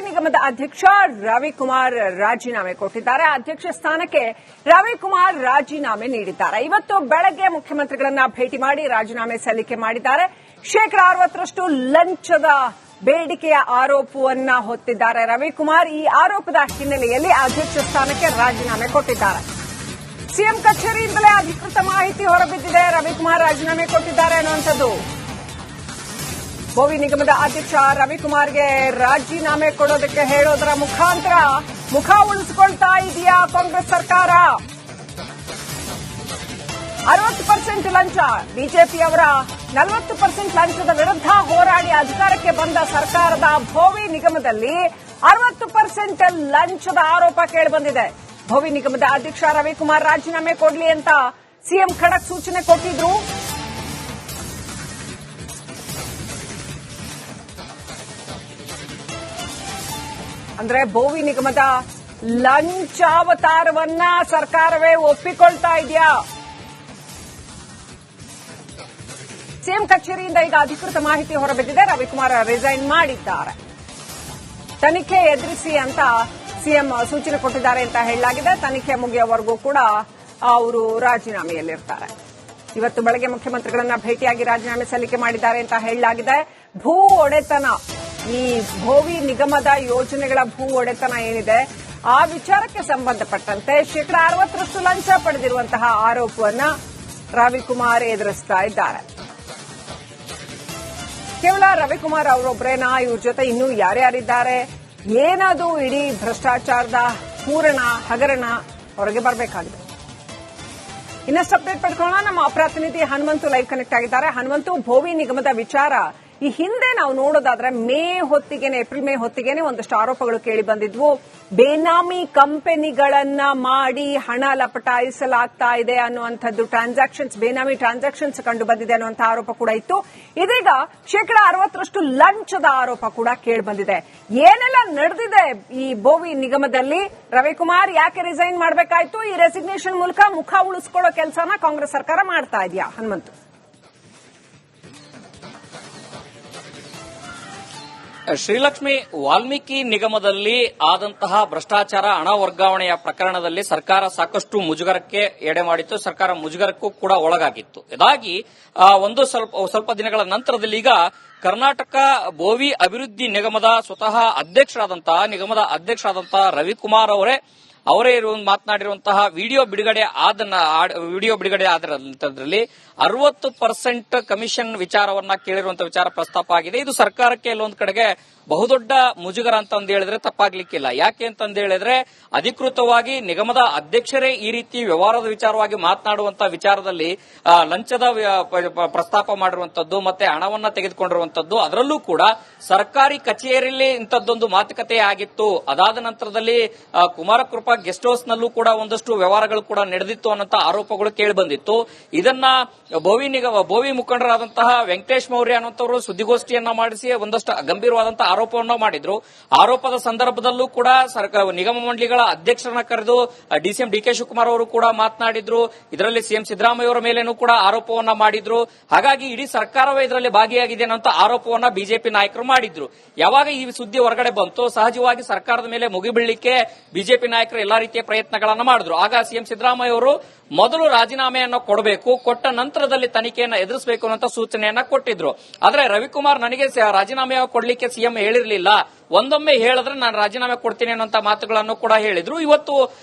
ನಿಗಮದ ಅಧ್ಯಕ್ಷ ರವಿಕುಮಾರ್ ರಾಜೀನಾಮೆ ಕೊಟ್ಟಿದ್ದಾರೆ. ಅಧ್ಯಕ್ಷ ಸ್ಥಾನಕ್ಕೆ ರವಿಕುಮಾರ್ ರಾಜೀನಾಮೆ ನೀಡಿದ್ದಾರೆ. ಇವತ್ತು ಬೆಳಗ್ಗೆ ಮುಖ್ಯಮಂತ್ರಿಗಳನ್ನ ಭೇಟಿ ಮಾಡಿ ರಾಜೀನಾಮೆ ಸಲ್ಲಿಕೆ ಮಾಡಿದ್ದಾರೆ. 60% ಲಂಚದ ಬೇಡಿಕೆಯ ಆರೋಪವನ್ನ ಹೊತ್ತಿದ್ದಾರೆ ರವಿಕುಮಾರ್. ಈ ಆರೋಪದ ಹಿನ್ನೆಲೆಯಲ್ಲಿ ಅಧ್ಯಕ್ಷ ಸ್ಥಾನಕ್ಕೆ ರಾಜೀನಾಮೆ ಕೊಟ್ಟಿದ್ದಾರೆ. ಸಿಎಂ ಕಚೇರಿಯಿಂದಲೇ ಅಧಿಕೃತ ಮಾಹಿತಿ ಹೊರಬಿದ್ದಿದೆ. ರವಿಕುಮಾರ್ ರಾಜೀನಾಮೆ ಕೊಟ್ಟಿದ್ದಾರೆ ಅನ್ನುವಂಥದ್ದು. ಭೋವಿ ನಿಗಮದ ಅಧ್ಯಕ್ಷ ರವಿಕುಮಾರ್ಗೆ ರಾಜೀನಾಮೆ ಕೊಡೋದಕ್ಕೆ ಹೇಳೋದರ ಮುಖಾಂತರ ಮುಖ ಉಳಿಸಿಕೊಳ್ತಾ ಇದೆಯಾ ಕಾಂಗ್ರೆಸ್ ಸರ್ಕಾರ? 60% ಲಂಚ, ಬಿಜೆಪಿಯವರ 40% ಲಂಚದ ವಿರುದ್ಧ ಹೋರಾಡಿ ಅಧಿಕಾರಕ್ಕೆ ಬಂದ ಸರ್ಕಾರದ ಭೋವಿ ನಿಗಮದಲ್ಲಿ 60% ಲಂಚದ ಆರೋಪ ಕೇಳಿಬಂದಿದೆ. ಭೋವಿ ನಿಗಮದ ಅಧ್ಯಕ್ಷ ರವಿಕುಮಾರ್ ರಾಜೀನಾಮೆ ಕೊಡಲಿ ಅಂತ ಸಿಎಂ ಖಡಕ್ ಸೂಚನೆ ಕೊಟ್ಟಿದ್ರು. ಅಂದ್ರೆ ಭೋವಿ ನಿಗಮದ ಲಂಚಾವತಾರವನ್ನ ಸರ್ಕಾರವೇ ಒಪ್ಪಿಕೊಳ್ತಾ ಇದೆಯಾ? ಸಿಎಂ ಕಚೇರಿಯಿಂದ ಈಗ ಅಧಿಕೃತ ಮಾಹಿತಿ ಹೊರಬಿದ್ದಿದೆ. ರವಿಕುಮಾರ್ ರಿಸೈನ್ ಮಾಡಿದ್ದಾರೆ. ತನಿಖೆ ಎದುರಿಸಿ ಅಂತ ಸಿಎಂ ಸೂಚನೆ ಕೊಟ್ಟಿದ್ದಾರೆ ಅಂತ ಹೇಳಲಾಗಿದೆ. ತನಿಖೆ ಮುಗಿಯುವವರೆಗೂ ಕೂಡ ಅವರು ರಾಜೀನಾಮೆಯಲ್ಲಿರ್ತಾರೆ. ಇವತ್ತು ಬೆಳಗ್ಗೆ ಮುಖ್ಯಮಂತ್ರಿಗಳನ್ನ ಭೇಟಿಯಾಗಿ ರಾಜೀನಾಮೆ ಸಲ್ಲಿಕೆ ಮಾಡಿದ್ದಾರೆ ಅಂತ ಹೇಳಲಾಗಿದೆ. ಭೂ ಒಡೆತನ, ಈ ಭೋವಿ ನಿಗಮದ ಯೋಜನೆಗಳ ಭೂ ಒಡೆತನ ಏನಿದೆ ಆ ವಿಚಾರಕ್ಕೆ ಸಂಬಂಧಪಟ್ಟಂತೆ 60% ಲಂಚ ಪಡೆದಿರುವಂತಹ ಆರೋಪವನ್ನ ರವಿಕುಮಾರ್ ಎದುರಿಸ್ತಾ ಇದ್ದಾರೆ. ಕೇವಲ ರವಿಕುಮಾರ್ ಅವರೊಬ್ಬರೇನಾ? ಇವ್ರ ಜೊತೆ ಇನ್ನೂ ಯಾರ್ಯಾರಿದ್ದಾರೆ? ಏನದು ಇಡೀ ಭ್ರಷ್ಟಾಚಾರದ ಪೂರಣ ಹಗರಣ ಹೊರಗೆ ಬರಬೇಕಾಗಿದೆ. ಇನ್ನಷ್ಟು ಅಪ್ಡೇಟ್ ಪಡ್ಕೊಳ್ಳೋಣ. ನಮ್ಮ ಪ್ರತಿನಿಧಿ ಹನುಮಂತು ಲೈವ್ ಕನೆಕ್ಟ್ ಆಗಿದ್ದಾರೆ. ಹನುಮಂತು, ಭೋವಿ ನಿಗಮದ ವಿಚಾರ ಈ ಹಿಂದೆ ನಾವು ನೋಡೋದಾದ್ರೆ ಏಪ್ರಿಲ್ ಮೇ ಹೊತ್ತಿಗೆನೆ ಒಂದಷ್ಟು ಆರೋಪಗಳು ಕೇಳಿ ಬಂದಿದ್ವು. ಬೇನಾಮಿ ಕಂಪನಿಗಳನ್ನ ಮಾಡಿ ಹಣ ಲಪಟಾಯಿಸಲಾಗ್ತಾ ಇದೆ ಅನ್ನುವಂಥದ್ದು, ಬೇನಾಮಿ ಟ್ರಾನ್ಸಾಕ್ಷನ್ಸ್ ಕಂಡು ಬಂದಿದೆ ಅನ್ನುವಂಥ ಆರೋಪ ಕೂಡ ಇತ್ತು. ಇದೀಗ 60% ಲಂಚದ ಆರೋಪ ಕೂಡ ಕೇಳಿ ಬಂದಿದೆ. ಏನೆಲ್ಲ ನಡೆದಿದೆ ಈ ಭೋವಿ ನಿಗಮದಲ್ಲಿ? ರವಿಕುಮಾರ್ ಯಾಕೆ ರಿಸೈನ್ ಮಾಡಬೇಕಾಯ್ತು? ಈ ರೆಸಿಗ್ನೇಷನ್ ಮೂಲಕ ಮುಖ ಉಳಿಸ್ಕೊಳ್ಳೋ ಕೆಲಸನ ಕಾಂಗ್ರೆಸ್ ಸರ್ಕಾರ ಮಾಡ್ತಾ ಇದೆಯಾ? ಹನುಮಂತು. ಶ್ರೀಲಕ್ಷ್ಮಿ, ವಾಲ್ಮೀಕಿ ನಿಗಮದಲ್ಲಿ ಆದಂತಹ ಭ್ರಷ್ಟಾಚಾರ ಹಣ ವರ್ಗಾವಣೆಯ ಪ್ರಕರಣದಲ್ಲಿ ಸರ್ಕಾರ ಸಾಕಷ್ಟು ಮುಜುಗರಕ್ಕೆ ಎಡೆ ಮಾಡಿತ್ತು. ಸರ್ಕಾರ ಮುಜುಗರಕ್ಕೂ ಕೂಡ ಒಳಗಾಗಿತ್ತು. ಇದಾಗಿ ಸ್ವಲ್ಪ ದಿನಗಳ ನಂತರದಲ್ಲಿ ಈಗ ಕರ್ನಾಟಕ ಭೋವಿ ಅಭಿವೃದ್ಧಿ ನಿಗಮದ ಸ್ವತಃ ನಿಗಮದ ಅಧ್ಯಕ್ಷರಾದಂತಹ ರವಿಕುಮಾರ್ ಅವರೇ ಮಾತನಾಡಿರುವಂತಹ ವಿಡಿಯೋ ಬಿಡುಗಡೆ ಆದರಲ್ಲಿ 60% ಕಮಿಷನ್ ವಿಚಾರವನ್ನ ಕೇಳಿರುವಂತಹ ವಿಚಾರ ಪ್ರಸ್ತಾಪ ಆಗಿದೆ. ಇದು ಸರ್ಕಾರಕ್ಕೆ ಎಲ್ಲೊಂದು ಕಡೆಗೆ ಬಹುದೊಡ್ಡ ಮುಜುಗರ ಅಂತಂದು ಹೇಳಿದ್ರೆ ತಪ್ಪಾಗ್ಲಿಕ್ಕಿಲ್ಲ. ಯಾಕೆ ಅಂತಂದು ಹೇಳಿದ್ರೆ ಅಧಿಕೃತವಾಗಿ ನಿಗಮದ ಅಧ್ಯಕ್ಷರೇ ಈ ರೀತಿ ವ್ಯವಹಾರದ ವಿಚಾರವಾಗಿ ಮಾತನಾಡುವಂತಹ ವಿಚಾರದಲ್ಲಿ ಲಂಚದ ಪ್ರಸ್ತಾಪ ಮಾಡಿರುವಂತದ್ದು ಮತ್ತೆ ಹಣವನ್ನ ತೆಗೆದುಕೊಂಡಿರುವಂತದ್ದು, ಅದರಲ್ಲೂ ಕೂಡ ಸರ್ಕಾರಿ ಕಚೇರಿಯಲ್ಲಿ ಇಂಥದ್ದೊಂದು ಮಾತುಕತೆ ಆಗಿತ್ತು. ಅದಾದ ನಂತರದಲ್ಲಿ ಕುಮಾರಕೃಪಾ ಗೆಸ್ಟ್ ಹೌಸ್ ನಲ್ಲೂ ಕೂಡ ಒಂದಷ್ಟು ವ್ಯವಹಾರಗಳು ಕೂಡ ನಡೆದಿತ್ತು ಅನ್ನೋ ಆರೋಪಗಳು ಕೇಳಿ ಬಂದಿತ್ತು. ಇದನ್ನ ಭೋವಿ ಮುಖಂಡರಾದಂತಹ ವೆಂಕಟೇಶ್ ಮೌರ್ಯ ಅನ್ನುವಂಥವರು ಸುದ್ದಿಗೋಷ್ಠಿಯನ್ನ ಮಾಡಿಸಿ ಒಂದಷ್ಟು ಗಂಭೀರವಾದಂತಹ ಆರೋಪವನ್ನು ಮಾಡಿದ್ರು. ಆರೋಪದ ಸಂದರ್ಭದಲ್ಲೂ ಕೂಡ ನಿಗಮ ಮಂಡಳಿಗಳ ಅಧ್ಯಕ್ಷರನ್ನ ಕರೆದು ಡಿಸಿಎಂ ಡಿಕೆ ಶಿವಕುಮಾರ್ ಅವರು ಕೂಡ ಮಾತನಾಡಿದ್ರು. ಇದರಲ್ಲಿ ಸಿಎಂ ಸಿದ್ದರಾಮಯ್ಯ ಅವರ ಮೇಲೇನೂ ಕೂಡ ಆರೋಪವನ್ನ ಮಾಡಿದ್ರು. ಹಾಗಾಗಿ ಇಡೀ ಸರ್ಕಾರವೇ ಇದರಲ್ಲಿ ಭಾಗಿಯಾಗಿದೆ ಅನ್ನೋ ಆರೋಪವನ್ನ ಬಿಜೆಪಿ ನಾಯಕರು ಮಾಡಿದ್ರು. ಯಾವಾಗ ಈ ಸುದ್ದಿ ಹೊರಗಡೆ ಬಂತು, ಸಹಜವಾಗಿ ಸರ್ಕಾರದ ಮೇಲೆ ಮುಗಿಬೀಳಲಿಕ್ಕೆ ಬಿಜೆಪಿ ನಾಯಕರು ಎಲ್ಲಾ ರೀತಿಯ ಪ್ರಯತ್ನಗಳನ್ನು ಮಾಡಿದ್ರು. ಆಗ ಸಿಎಂ ಸಿದ್ದರಾಮಯ್ಯ ಅವರು ಮೊದಲು ರಾಜೀನಾಮೆಯನ್ನು ಕೊಡಬೇಕು, ಕೊಟ್ಟ ನಂತರದಲ್ಲಿ ತನಿಖೆಯನ್ನು ಎದುರಿಸಬೇಕು ಅನ್ನೋ ಸೂಚನೆಯನ್ನ ಕೊಟ್ಟಿದ್ರು. ಆದ್ರೆ ರವಿಕುಮಾರ್ ನನಗೆ ರಾಜೀನಾಮೆ ಕೊಡ್ಲಿಕ್ಕೆ ಸಿಎಂ ಹೇಳಿರಲಿಲ್ಲ, ಒಂದೊಮ್ಮೆ ಹೇಳಿದ್ರೆ ನಾನು ರಾಜೀನಾಮೆ ಕೊಡ್ತೀನಿ ಅನ್ನೋ ಮಾತುಗಳನ್ನು ಕೂಡ ಹೇಳಿದ್ರು. ಇವತ್ತು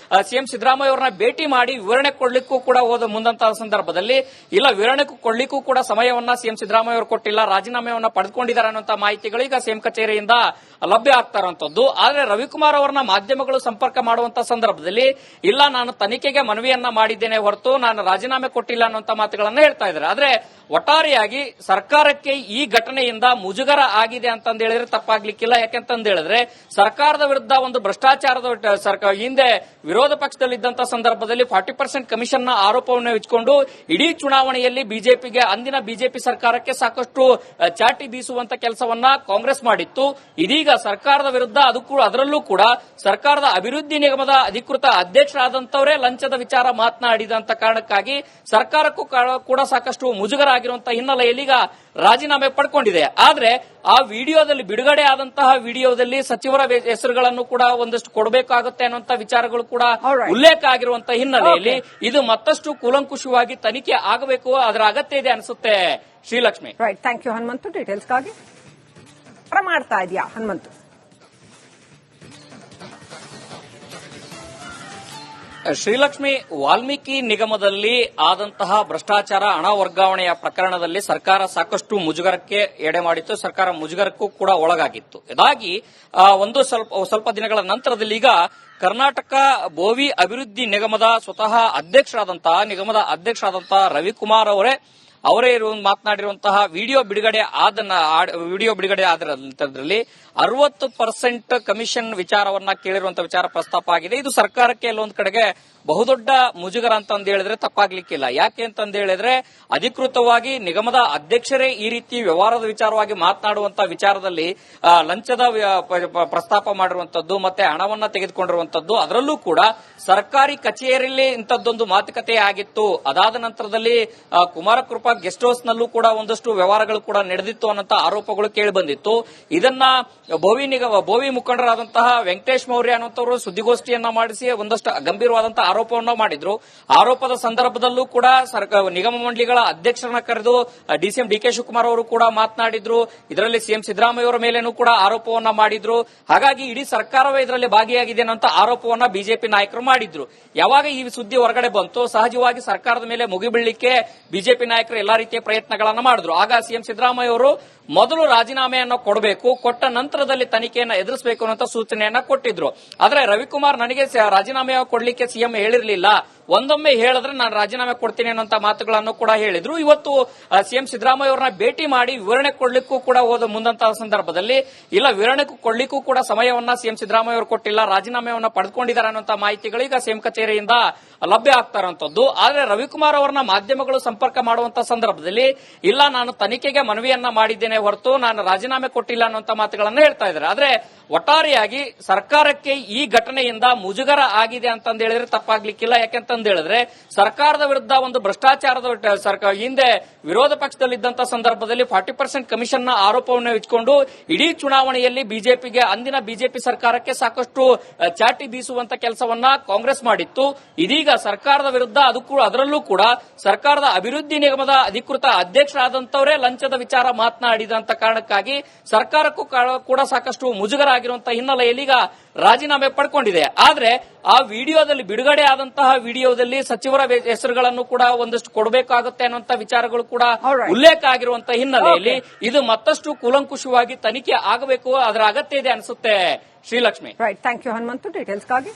ಸಿಎಂ ಸಿದ್ದರಾಮಯ್ಯ ಅವರನ್ನ ಭೇಟಿ ಮಾಡಿ ವಿವರಣೆ ಕೊಡ್ಲಿಕ್ಕೂ ಕೂಡ ಮುಂದಂತಹ ಸಂದರ್ಭದಲ್ಲಿ ಇಲ್ಲ, ವಿವರಣೆ ಕೊಡ್ಲಿಕ್ಕೂ ಕೂಡ ಸಮಯವನ್ನ ಸಿಎಂ ಸಿದ್ದರಾಮಯ್ಯ ಅವರು ಕೊಟ್ಟಿಲ್ಲ, ರಾಜೀನಾಮೆಯನ್ನ ಪಡೆದುಕೊಂಡಿದ್ದಾರೆ ಅನ್ನೋ ಮಾಹಿತಿಗಳು ಈಗ ಸಿಎಂ ಕಚೇರಿಯಿಂದ ಲಭ್ಯ ಆಗ್ತಾ ಇರುವಂತದ್ದು. ಆದ್ರೆ ರವಿಕುಮಾರ್ ಅವರನ್ನ ಮಾಧ್ಯಮಗಳು ಸಂಪರ್ಕ ಮಾಡುವಂತಹ ಸಂದರ್ಭದಲ್ಲಿ ಇಲ್ಲ, ನಾನು ತನಿಖೆಗೆ ಮನವಿಯನ್ನ ಮಾಡಿದ್ದೇನೆ ಹೊರತು ನಾನು ರಾಜೀನಾಮೆ ಕೊಟ್ಟಿಲ್ಲ ಅನ್ನುವಂತ ಮಾತುಗಳನ್ನ ಹೇಳ್ತಾ ಇದ್ದಾರೆ. ಆದ್ರೆ ಒಟ್ಟಾರೆಯಾಗಿ ಸರ್ಕಾರಕ್ಕೆ ಈ ಘಟನೆಯಿಂದ ಮುಜುಗರ ಆಗಿದೆ ಅಂತಂದು ಹೇಳಿದ್ರೆ ತಪ್ಪಾಗ್ಲಿಕ್ಕಿಲ್ಲ. ಯಾಕೆಂತ ಹೇಳಿದ್ರೆ ಸರ್ಕಾರದ ವಿರುದ್ಧ ಒಂದು ಭ್ರಷ್ಟಾಚಾರದ ಹಿಂದೆ ವಿರೋಧ ಪಕ್ಷದಲ್ಲಿದ್ದಂತಹ ಸಂದರ್ಭದಲ್ಲಿ 40% ಕಮಿಷನ್ ನ ಆರೋಪವನ್ನು ಇಟ್ಕೊಂಡು ಇಡೀ ಚುನಾವಣೆಯಲ್ಲಿ ಅಂದಿನ ಬಿಜೆಪಿ ಸರ್ಕಾರಕ್ಕೆ ಸಾಕಷ್ಟು ಚಾಟಿ ಬೀಸುವಂತ ಕೆಲಸವನ್ನ ಕಾಂಗ್ರೆಸ್ ಮಾಡಿತ್ತು. ಇದೀಗ ಸರ್ಕಾರದ ವಿರುದ್ಧ ಅದರಲ್ಲೂ ಕೂಡ ಸರ್ಕಾರದ ಅಭಿವೃದ್ಧಿ ನಿಗಮದ ಅಧಿಕೃತ ಅಧ್ಯಕ್ಷರಾದಂತವರೇ ಲಂಚದ ವಿಚಾರ ಮಾತನಾಡಿದಂತ ಕಾರಣಕ್ಕಾಗಿ ಸರ್ಕಾರಕ್ಕೂ ಕೂಡ ಸಾಕಷ್ಟು ಮುಜುಗರ ಆಗಿರುವಂತಹ ಹಿನ್ನೆಲೆಯಲ್ಲಿ ಈಗ ರಾಜೀನಾಮೆ ಪಡ್ಕೊಂಡಿದೆ. ಆದ್ರೆ ಆ ವಿಡಿಯೋದಲ್ಲಿ ಬಿಡುಗಡೆ ಆದಂತಹ ವಿಡಿಯೋ ವಿಡಿಯೋದಲ್ಲಿ ಸಚಿವರ ಹೆಸರುಗಳನ್ನು ಕೂಡ ಒಂದಷ್ಟು ಕೊಡಬೇಕಾಗುತ್ತೆ ಅನ್ನುವಂತ ವಿಚಾರಗಳು ಕೂಡ Alright. ಉಲ್ಲೇಖ ಆಗಿರುವಂತಹ ಹಿನ್ನೆಲೆಯಲ್ಲಿ ಇದು ಮತ್ತಷ್ಟು ಕೂಲಂಕುಷವಾಗಿ ತನಿಖೆ ಆಗಬೇಕು, ಅದರ ಅಗತ್ಯ ಇದೆ ಅನಿಸುತ್ತೆ Srilakshmi. Right, thank you Hanumanthu. ಡೀಟೇಲ್ಸ್ಗಾಗಿ ಮಾಡ್ತಾ ಇದೆಯಾ ಹನುಮಂತು? ಶ್ರೀಲಕ್ಷ್ಮಿ, ವಾಲ್ಮೀಕಿ ನಿಗಮದಲ್ಲಿ ಆದಂತಹ ಭ್ರಷ್ಟಾಚಾರ, ಹಣ ವರ್ಗಾವಣೆಯ ಪ್ರಕರಣದಲ್ಲಿ ಸರ್ಕಾರ ಸಾಕಷ್ಟು ಮುಜುಗರಕ್ಕೆ ಎಡೆ ಮಾಡಿತ್ತು. ಸರ್ಕಾರ ಮುಜುಗರಕ್ಕೂ ಕೂಡ ಒಳಗಾಗಿತ್ತು. ಇದಾಗಿ ಸ್ವಲ್ಪ ದಿನಗಳ ನಂತರದಲ್ಲಿ ಈಗ ಕರ್ನಾಟಕ ಬೋವಿ ಅಭಿವೃದ್ಧಿ ನಿಗಮದ ಸ್ವತಃ ಅಧ್ಯಕ್ಷರಾದಂತಹ ರವಿಕುಮಾರ್ ಅವರೇ ಮಾತನಾಡಿರುವಂತಹ ವಿಡಿಯೋ ಬಿಡುಗಡೆ ಆದ ನಂತರದಲ್ಲಿ 60% ಕಮಿಷನ್ ವಿಚಾರವನ್ನ ಕೇಳಿರುವಂತಹ ವಿಚಾರ ಪ್ರಸ್ತಾಪ ಆಗಿದೆ. ಇದು ಸರ್ಕಾರಕ್ಕೆ ಎಲ್ಲೊಂದು ಕಡೆಗೆ ಬಹುದೊಡ್ಡ ಮುಜುಗರ ಅಂತ ಹೇಳಿದ್ರೆ ತಪ್ಪಾಗ್ಲಿಕ್ಕಿಲ್ಲ. ಯಾಕೆ ಅಂತ ಹೇಳಿದ್ರೆ ಅಧಿಕೃತವಾಗಿ ನಿಗಮದ ಅಧ್ಯಕ್ಷರೇ ಈ ರೀತಿ ವ್ಯವಹಾರದ ವಿಚಾರವಾಗಿ ಮಾತನಾಡುವಂತಹ ವಿಚಾರದಲ್ಲಿ ಲಂಚದ ಪ್ರಸ್ತಾಪ ಮಾಡಿರುವಂತದ್ದು ಮತ್ತೆ ಹಣವನ್ನ ತೆಗೆದುಕೊಂಡಿರುವಂತದ್ದು, ಅದರಲ್ಲೂ ಕೂಡ ಸರ್ಕಾರಿ ಕಚೇರಿಯಲ್ಲಿ ಇಂಥದ್ದೊಂದು ಮಾತುಕತೆ ಆಗಿತ್ತು. ಅದಾದ ನಂತರದಲ್ಲಿ ಕುಮಾರಕೃಪಾ ಗೆಸ್ಟ್ ಹೌಸ್ ನಲ್ಲೂ ಕೂಡ ಒಂದಷ್ಟು ವ್ಯವಹಾರಗಳು ಕೂಡ ನಡೆದಿತ್ತು ಅನ್ನೋ ಆರೋಪಗಳು ಕೇಳಿ ಬಂದಿತ್ತು. ಇದನ್ನ ಬೋವಿ ಮುಖಂಡರಾದಂತಹ ವೆಂಕಟೇಶ್ ಮೌರ್ಯ ಅನ್ನುವಂಥವರು ಸುದ್ದಿಗೋಷ್ಠಿಯನ್ನ ಮಾಡಿಸಿ ಒಂದಷ್ಟು ಗಂಭೀರವಾದಂತಹ ಆರೋಪವನ್ನು ಮಾಡಿದ್ರು. ಆರೋಪದ ಸಂದರ್ಭದಲ್ಲೂ ಕೂಡ ನಿಗಮ ಮಂಡಳಿಗಳ ಅಧ್ಯಕ್ಷರನ್ನ ಕರೆದು ಡಿಸಿಎಂ ಡಿಕೆ ಶಿವಕುಮಾರ್ ಅವರು ಕೂಡ ಮಾತನಾಡಿದ್ರು. ಇದರಲ್ಲಿ ಸಿಎಂ ಸಿದ್ದರಾಮಯ್ಯ ಅವರ ಮೇಲೇನೂ ಕೂಡ ಆರೋಪವನ್ನ ಮಾಡಿದ್ರು. ಹಾಗಾಗಿ ಇಡೀ ಸರ್ಕಾರವೇ ಇದರಲ್ಲಿ ಭಾಗಿಯಾಗಿದೆ ಅನ್ನೋ ಆರೋಪವನ್ನ ಬಿಜೆಪಿ ನಾಯಕರು ಮಾಡಿದ್ರು. ಯಾವಾಗ ಈ ಸುದ್ದಿ ಹೊರಗಡೆ ಬಂತು, ಸಹಜವಾಗಿ ಸರ್ಕಾರದ ಮೇಲೆ ಮುಗಿಬೀಳಲಿಕ್ಕೆ ಬಿಜೆಪಿ ನಾಯಕರು ಎಲ್ಲಾ ರೀತಿಯ ಪ್ರಯತ್ನಗಳನ್ನ ಮಾಡಿದ್ರು. ಆಗ ಸಿಎಂ ಸಿದ್ದರಾಮಯ್ಯ ಅವರು ಮೊದಲು ರಾಜೀನಾಮೆಯನ್ನು ಕೊಡಬೇಕು, ಕೊಟ್ಟ ನಂತರದಲ್ಲಿ ತನಿಖೆಯನ್ನು ಎದುರಿಸಬೇಕು ಅನ್ನೋ ಸೂಚನೆಯನ್ನ ಕೊಟ್ಟಿದ್ರು. ಆದ್ರೆ ರವಿಕುಮಾರ್ ನನಗೆ ರಾಜೀನಾಮೆ ಕೊಡ್ಲಿಕ್ಕೆ ಸಿಎಂ ಹೇಳಿರಲಿಲ್ಲ, ಒಂದೊಮ್ಮೆ ಹೇಳಿದ್ರೆ ನಾನು ರಾಜೀನಾಮೆ ಕೊಡ್ತೀನಿ ಅನ್ನೋ ಮಾತುಗಳನ್ನು ಕೂಡ ಹೇಳಿದ್ರು. ಇವತ್ತು ಸಿಎಂ ಸಿದ್ದರಾಮಯ್ಯ ಅವರನ್ನ ಭೇಟಿ ಮಾಡಿ ವಿವರಣೆ ಕೊಡ್ಲಿಕ್ಕೂ ಕೂಡ ಮುಂದಂತಹ ಸಂದರ್ಭದಲ್ಲಿ ಇಲ್ಲ, ವಿವರಣೆ ಕೊಡ್ಲಿಕ್ಕೂ ಕೂಡ ಸಮಯವನ್ನ ಸಿಎಂ ಸಿದ್ದರಾಮಯ್ಯ ಅವರು ಕೊಟ್ಟಿಲ್ಲ, ರಾಜೀನಾಮೆಯನ್ನ ಪಡೆದುಕೊಂಡಿದ್ದಾರೆ ಅನ್ನೋ ಮಾಹಿತಿಗಳು ಈಗ ಸಿಎಂ ಕಚೇರಿಯಿಂದ ಲಭ್ಯ ಆಗ್ತಾ ಇರುವಂತದ್ದು. ಆದ್ರೆ ರವಿಕುಮಾರ್ ಅವರನ್ನ ಮಾಧ್ಯಮಗಳು ಸಂಪರ್ಕ ಮಾಡುವಂತಹ ಸಂದರ್ಭದಲ್ಲಿ ಇಲ್ಲ, ನಾನು ತನಿಖೆಗೆ ಮನವಿಯನ್ನ ಮಾಡಿದ್ದೇನೆ ಹೊರತು ನಾನು ರಾಜೀನಾಮೆ ಕೊಟ್ಟಿಲ್ಲ ಅನ್ನುವಂತ ಮಾತುಗಳನ್ನು ಹೇಳ್ತಾ ಇದ್ದಾರೆ. ಆದ್ರೆ ಒಟ್ಟಾರೆಯಾಗಿ ಸರ್ಕಾರಕ್ಕೆ ಈ ಘಟನೆಯಿಂದ ಮುಜುಗರ ಆಗಿದೆ ಅಂತ ಹೇಳಿದ್ರೆ ತಪ್ಪಾಗ್ಲಿಕ್ಕಿಲ್ಲ. ಯಾಕೆಂತ ಹೇಳಿದ್ರೆ ಸರ್ಕಾರದ ವಿರುದ್ಧ ಒಂದು ಭ್ರಷ್ಟಾಚಾರದ ಹಿಂದೆ ವಿರೋಧ ಪಕ್ಷದಲ್ಲಿದ್ದಂತಹ ಸಂದರ್ಭದಲ್ಲಿ 40% ಕಮಿಷನ್ ನ ಆರೋಪವನ್ನು ಇಟ್ಕೊಂಡು ಇಡೀ ಚುನಾವಣೆಯಲ್ಲಿ ಅಂದಿನ ಬಿಜೆಪಿ ಸರ್ಕಾರಕ್ಕೆ ಸಾಕಷ್ಟು ಚಾಟಿ ಬೀಸುವಂತ ಕೆಲಸವನ್ನ ಕಾಂಗ್ರೆಸ್ ಮಾಡಿತ್ತು. ಇದೀಗ ಸರ್ಕಾರದ ವಿರುದ್ಧ ಅದರಲ್ಲೂ ಕೂಡ ಸರ್ಕಾರದ ಅಭಿವೃದ್ಧಿ ನಿಗಮದ ಅಧಿಕೃತ ಅಧ್ಯಕ್ಷರಾದಂತವರೇ ಲಂಚದ ವಿಚಾರ ಮಾತನಾಡಿದಂತ ಕಾರಣಕ್ಕಾಗಿ ಸರ್ಕಾರಕ್ಕೂ ಕೂಡ ಸಾಕಷ್ಟು ಮುಜುಗರ ಆಗಿರುವಂತಹ ಹಿನ್ನೆಲೆಯಲ್ಲಿ ಈಗ ರಾಜೀನಾಮೆ ಪಡ್ಕೊಂಡಿದೆ. ಆದ್ರೆ ಆ ವಿಡಿಯೋದಲ್ಲಿ ಬಿಡುಗಡೆ ಆದಂತಹ ವಿಡಿಯೋದಲ್ಲಿ ಸಚಿವರ ಹೆಸರುಗಳನ್ನು ಕೂಡ ಒಂದಷ್ಟು ಕೊಡಬೇಕಾಗುತ್ತೆ ಅನ್ನುವಂತ ವಿಚಾರಗಳು ಕೂಡ ಉಲ್ಲೇಖ ಆಗಿರುವಂತಹ ಹಿನ್ನೆಲೆಯಲ್ಲಿ ಇದು ಮತ್ತಷ್ಟು ಕೂಲಂಕುಷವಾಗಿ ತನಿಖೆ ಆಗಬೇಕು, ಅದರ ಅಗತ್ಯ ಇದೆ ಅನಿಸುತ್ತೆ Srilakshmi. Right, thank you Hanumanthu. ಡೀಟೇಲ್ಸ್ಗಾಗಿ